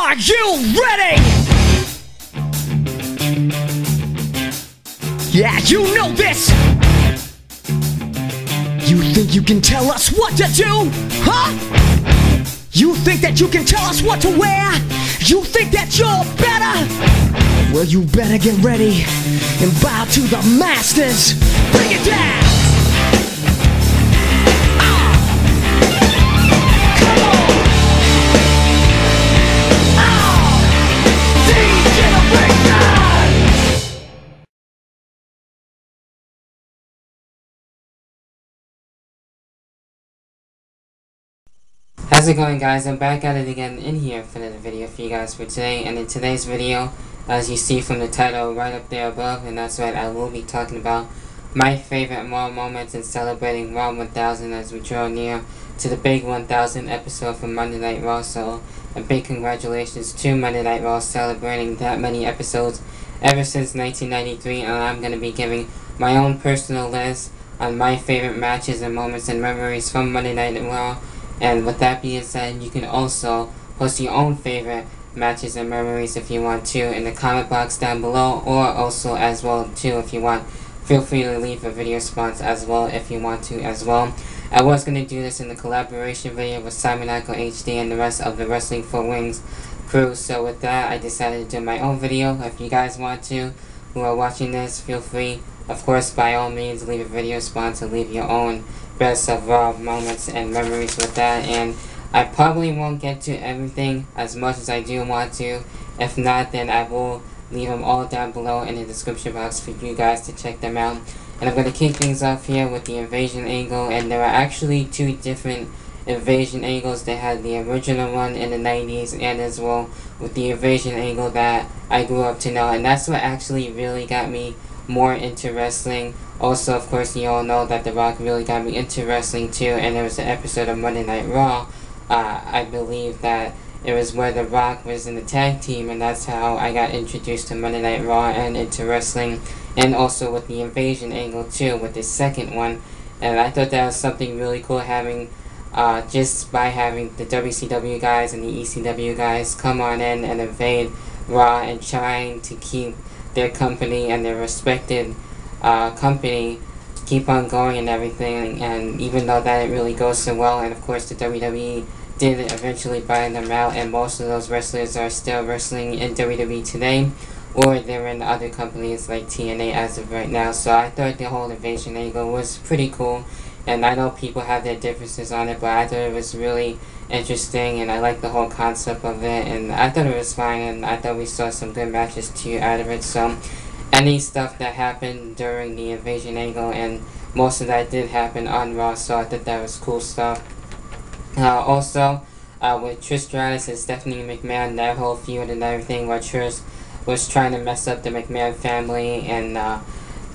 Are you ready? Yeah, you know this. You think you can tell us what to do? Huh? You think that you can tell us what to wear? You think that you're better? Well, you better get ready and bow to the masters. Bring it down. How's it going, guys? I'm back at it again in here for another video for you guys for today. And in today's video, as you see from the title right up there above, and that's right, I will be talking about my favorite Raw moments in celebrating Raw 1000 as we draw near to the big 1000 episode from Monday Night Raw. So a big congratulations to Monday Night Raw celebrating that many episodes ever since 1993. And I'm going to be giving my own personal list on my favorite matches and moments and memories from Monday Night Raw. And with that being said, you can also post your own favorite matches and memories if you want to in the comment box down below, or also as well too if you want. Feel free to leave a video response as well if you want to as well. I was going to do this in the collaboration video with Simon Michael HD and the rest of the Wrestling for Wings crew. So with that, I decided to do my own video. If you guys want to, who are watching this, feel free, of course, by all means, leave a video response and leave your own best of Raw moments and memories with that. And I probably won't get to everything as much as I do want to. If not, then I will leave them all down below in the description box for you guys to check them out. And I'm going to kick things off here with the invasion angle. And there are actually two different invasion angles. They had the original one in the 90s, and as well with the invasion angle that I grew up to know. And that's what actually really got me more into wrestling. Also, of course, you all know that The Rock really got me into wrestling too, and there was an episode of Monday Night Raw, I believe that it was where The Rock was in the tag team, and that's how I got introduced to Monday Night Raw and into wrestling. And also with the invasion angle too, with the second one. And I thought that was something really cool, having just by having the WCW guys and the ECW guys come on in and invade Raw and trying to keep their company and their respected company keep on going and everything. And even though that it really goes so well, and of course the WWE did eventually buy them out, and most of those wrestlers are still wrestling in WWE today, or they're in other companies like TNA as of right now. So I thought the whole invasion angle was pretty cool, and I know people have their differences on it, but I thought it was really interesting, and I like the whole concept of it, and I thought it was fine, and I thought we saw some good matches too out of it. So any stuff that happened during the invasion angle, and most of that did happen on Raw, so I thought that was cool stuff. Also, with Trish Stratus and Stephanie McMahon, that whole feud and everything, where Trish was trying to mess up the McMahon family, and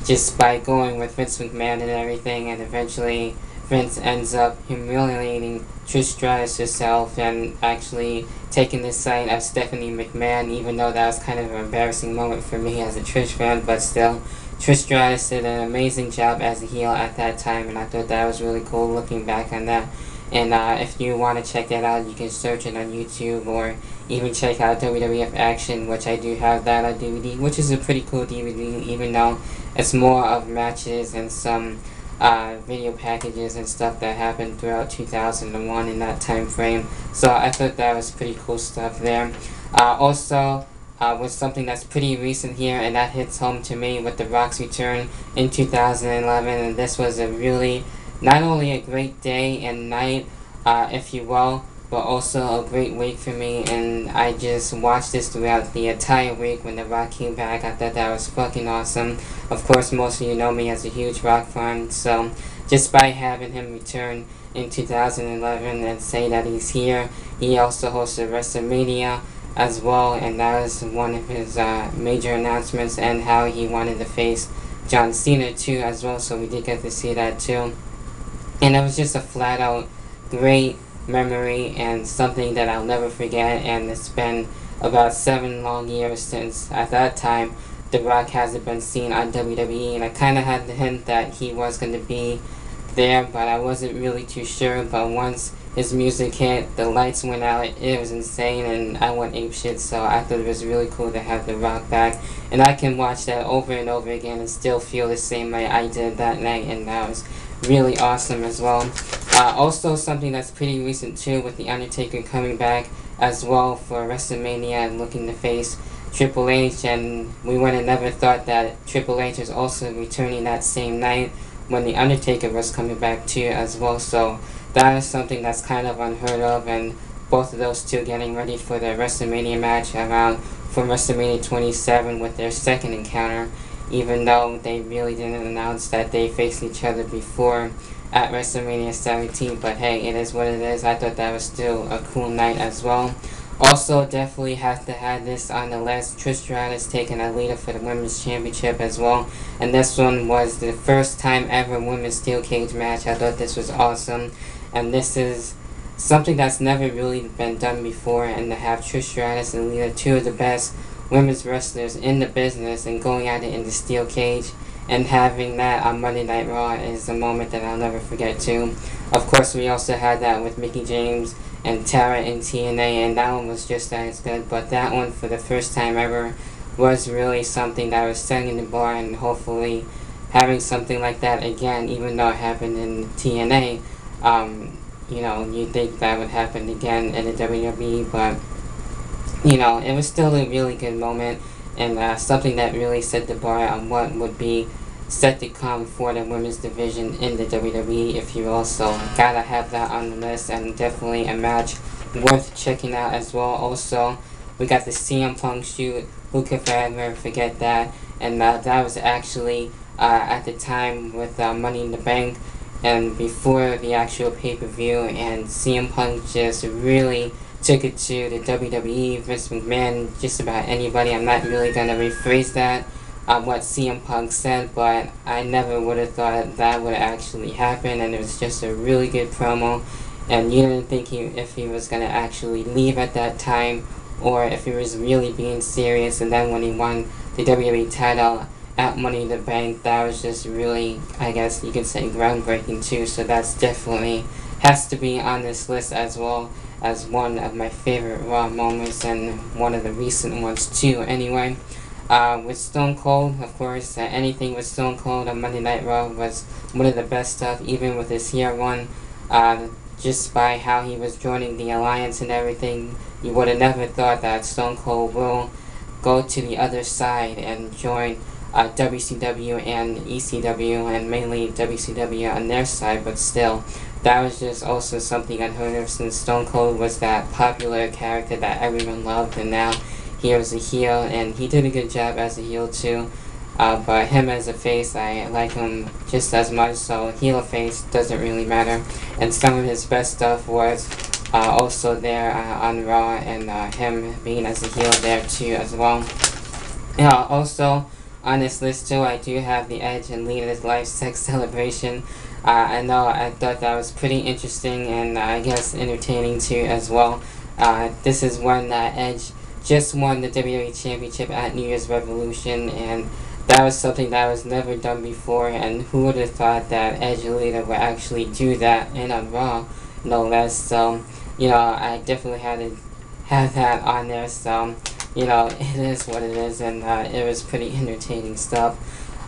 just by going with Vince McMahon and everything, and eventually Vince ends up humiliating Trish Stratus herself and actually taking the side of Stephanie McMahon, even though that was kind of an embarrassing moment for me as a Trish fan. But still, Trish Stratus did an amazing job as a heel at that time, and I thought that was really cool looking back on that. And if you want to check that out, you can search it on YouTube, or even check out WWF Action, which I do have that on DVD, which is a pretty cool DVD, even though it's more of matches and some video packages and stuff that happened throughout 2001 in that time frame. So I thought that was pretty cool stuff there. Also, with something that's pretty recent here, and that hits home to me, with The Rock's return in 2011, and this was a really, not only a great day and night, if you will, but also a great week for me. And I just watched this throughout the entire week when The Rock came back. I thought that was fucking awesome. Of course, most of you know me as a huge Rock fan, so just by having him return in 2011 and say that he's here, he also hosted WrestleMania as well, and that was one of his major announcements, and how he wanted to face John Cena too as well, so we did get to see that too. And it was just a flat out great memory, and something that I'll never forget. And it's been about 7 long years since, at that time, The Rock hasn't been seen on WWE, and I kind of had the hint that he was going to be there, but I wasn't really too sure. But once his music hit, the lights went out, it was insane, and I went apeshit, so I thought it was really cool to have The Rock back, and I can watch that over and over again and still feel the same way I did that night, and that was really awesome as well. Also, something that's pretty recent too, with The Undertaker coming back as well for WrestleMania and looking to face Triple H, and we would have never thought that Triple H was also returning that same night when The Undertaker was coming back too as well, so that is something that's kind of unheard of, and both of those two getting ready for their WrestleMania match around for WrestleMania 27 with their second encounter, even though they really didn't announce that they faced each other before at WrestleMania 17, but hey, it is what it is. I thought that was still a cool night as well. Also, definitely have to have this on the list. Trish Stratus taking LITA for the Women's Championship as well. And this one was the first time ever women's steel cage match. I thought this was awesome. And this is something that's never really been done before. And to have Trish Stratus and LITA, two of the best women's wrestlers in the business, and going at it in the steel cage, and having that on Monday Night Raw is a moment that I'll never forget too. Of course, we also had that with Mickie James and Tara in TNA, and that one was just as good, but that one for the first time ever was really something that was setting the bar, and hopefully having something like that again, even though it happened in TNA, you know, you'd think that would happen again in the WWE, but, you know, it was still a really good moment, and something that really set the bar on what would be set to come for the women's division in the WWE, if you will. So gotta have that on the list, and definitely a match worth checking out as well. Also, we got the CM Punk shoot. Who could ever forget that? And that was actually at the time with Money in the Bank and before the actual pay-per-view, and CM Punk just really took it to the WWE, Vince McMahon, just about anybody. I'm not really gonna rephrase that what CM Punk said, but I never would have thought that would actually happen, and it was just a really good promo, and you didn't think if he was going to actually leave at that time, or if he was really being serious. And then when he won the WWE title at Money in the Bank, that was just really, I guess you could say, groundbreaking too, so that's definitely has to be on this list as well as one of my favorite Raw moments, and one of the recent ones too anyway. With Stone Cold, of course, anything with Stone Cold on Monday Night Raw was one of the best stuff, even with his hair one, just by how he was joining the alliance and everything. You would have never thought that Stone Cold will go to the other side and join WCW and ECW, and mainly WCW on their side, but still, that was just also something unheard of, since Stone Cold was that popular character that everyone loved, and now he was a heel, and he did a good job as a heel too. But him as a face, I like him just as much, so heel or face doesn't really matter. And some of his best stuff was also there on Raw, and him being as a heel there too as well. Also on this list too, I do have the Edge and Lita's Life Sex Celebration. I know I thought that was pretty interesting, and I guess entertaining too as well. This is one that Edge just won the WWE Championship at New Year's Revolution, and that was something that was never done before, and who would have thought that Edge and Lita would actually do that in a Raw, no less. So, you know, I definitely had to have that on there, so, you know, it is what it is, and it was pretty entertaining stuff.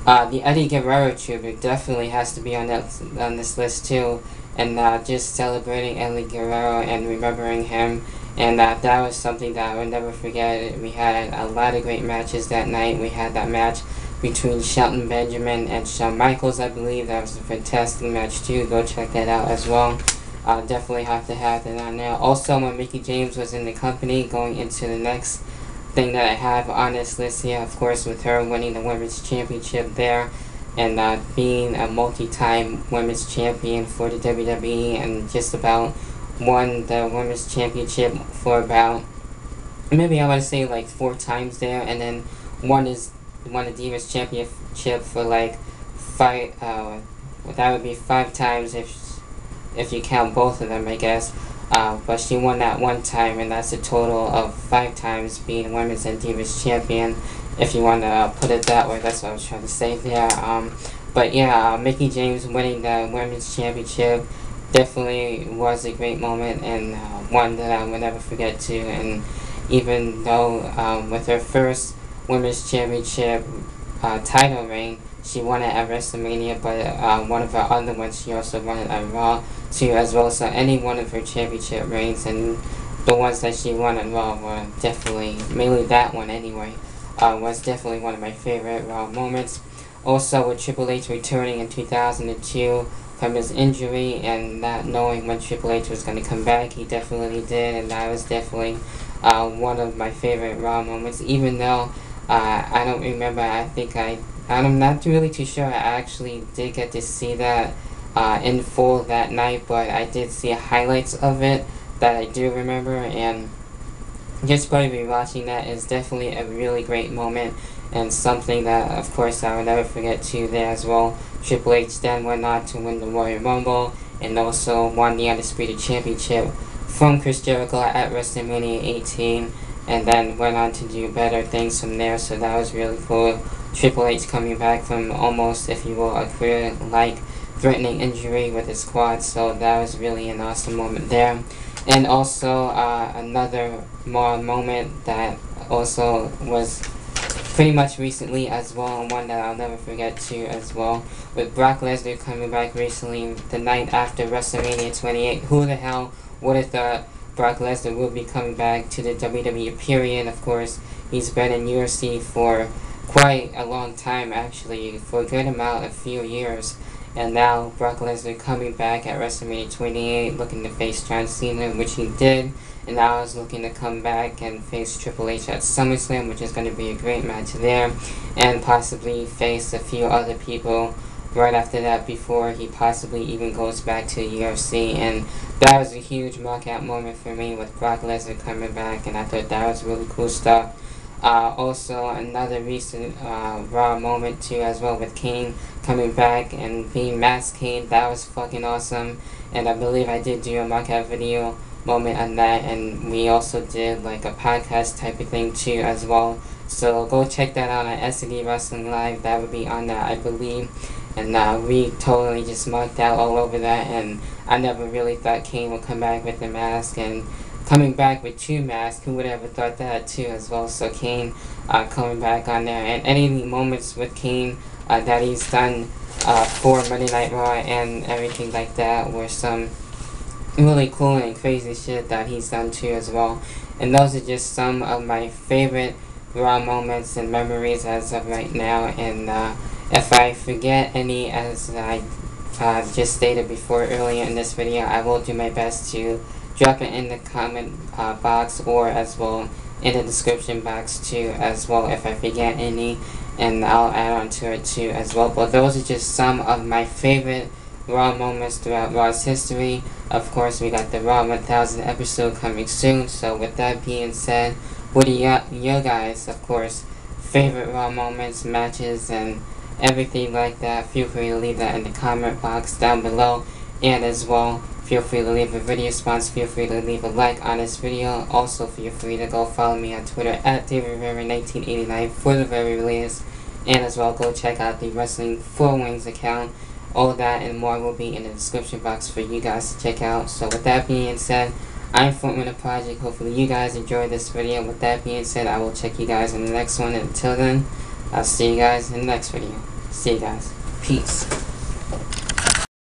The Eddie Guerrero tribute definitely has to be on this list too, and just celebrating Eddie Guerrero and remembering him. And that was something that I would never forget. We had a lot of great matches that night. We had that match between Shelton Benjamin and Shawn Michaels, I believe. That was a fantastic match too. Go check that out as well. Definitely have to have that on there. Also, when Mickie James was in the company, going into the next thing that I have on this list here, of course, with her winning the Women's Championship there, and being a multi-time Women's Champion for the WWE, and just about won the Women's Championship for about, maybe I would say like 4 times there, and then won the Divas Championship for like 5, that would be 5 times if you count both of them, I guess. But she won that 1 time, and that's a total of 5 times being Women's and Divas Champion, if you want to put it that way. That's what I was trying to say there. But yeah, Mickie James winning the Women's Championship, definitely was a great moment, and one that I will never forget too. And even though with her first women's championship title reign, she won it at WrestleMania, but one of her other ones she also won it at Raw too as well. So any one of her championship reigns, and the ones that she won at Raw were definitely, mainly that one anyway, was definitely one of my favorite Raw moments. Also with Triple H returning in 2002 from his injury and not knowing when Triple H was going to come back, he definitely did, and that was definitely one of my favorite Raw moments. Even though I don't remember, I'm not really too sure. I actually did get to see that in full that night, but I did see highlights of it that I do remember, and just by rewatching that is definitely a really great moment, and something that of course I will never forget too there as well. Triple H then went on to win the Royal Rumble and also won the Undisputed Championship from Chris Jericho at WrestleMania 18, and then went on to do better things from there, so that was really cool. Triple H coming back from almost, if you will, a career-like threatening injury with his quad, so that was really an awesome moment there. And also another more moment that also was pretty much recently as well, and one that I'll never forget too as well, with Brock Lesnar coming back recently the night after WrestleMania 28. Who the hell would have thought Brock Lesnar would be coming back to the WWE period? Of course, he's been in UFC for quite a long time, actually, for a good amount, a few years. And now Brock Lesnar coming back at WrestleMania 28, looking to face John Cena, which he did. And now he's looking to come back and face Triple H at SummerSlam, which is going to be a great match there. And possibly face a few other people right after that before he possibly even goes back to the UFC. And that was a huge knockout moment for me with Brock Lesnar coming back, and I thought that was really cool stuff. Also, another recent Raw moment too as well, with Kane coming back and being masked Kane. That was fucking awesome, and I believe I did do a knockout video moment on that, and we also did like a podcast type of thing too as well. So go check that out on SD Wrestling Live. That would be on that, I believe. And we totally just marked out all over that, and I never really thought Kane would come back with the mask, and coming back with 2 masks, who would ever thought that too as well. So Kane coming back on there, and any moments with Kane that he's done for Monday Night Raw and everything like that were some really cool and crazy shit that he's done too as well. And those are just some of my favorite Raw moments and memories as of right now. And if I forget any, as I just stated before earlier in this video, I will do my best to drop it in the comment box, or as well in the description box too as well if I forget any, and I'll add on to it too as well. But those are just some of my favorite Raw moments throughout Raw's history. Of course, we got the Raw 1000 episode coming soon, so with that being said, what are your guys, of course, favorite Raw moments, matches, and everything like that? Feel free to leave that in the comment box down below, and as well, feel free to leave a video response, feel free to leave a like on this video. Also, feel free to go follow me on Twitter at DavidRivera1989 for the very latest. And as well, go check out the Wrestling 4 Wings account. All that and more will be in the description box for you guys to check out. So with that being said, I'm Fortminorproject. Hopefully you guys enjoyed this video. With that being said, I will check you guys in the next one. Until then, I'll see you guys in the next video. See you guys. Peace.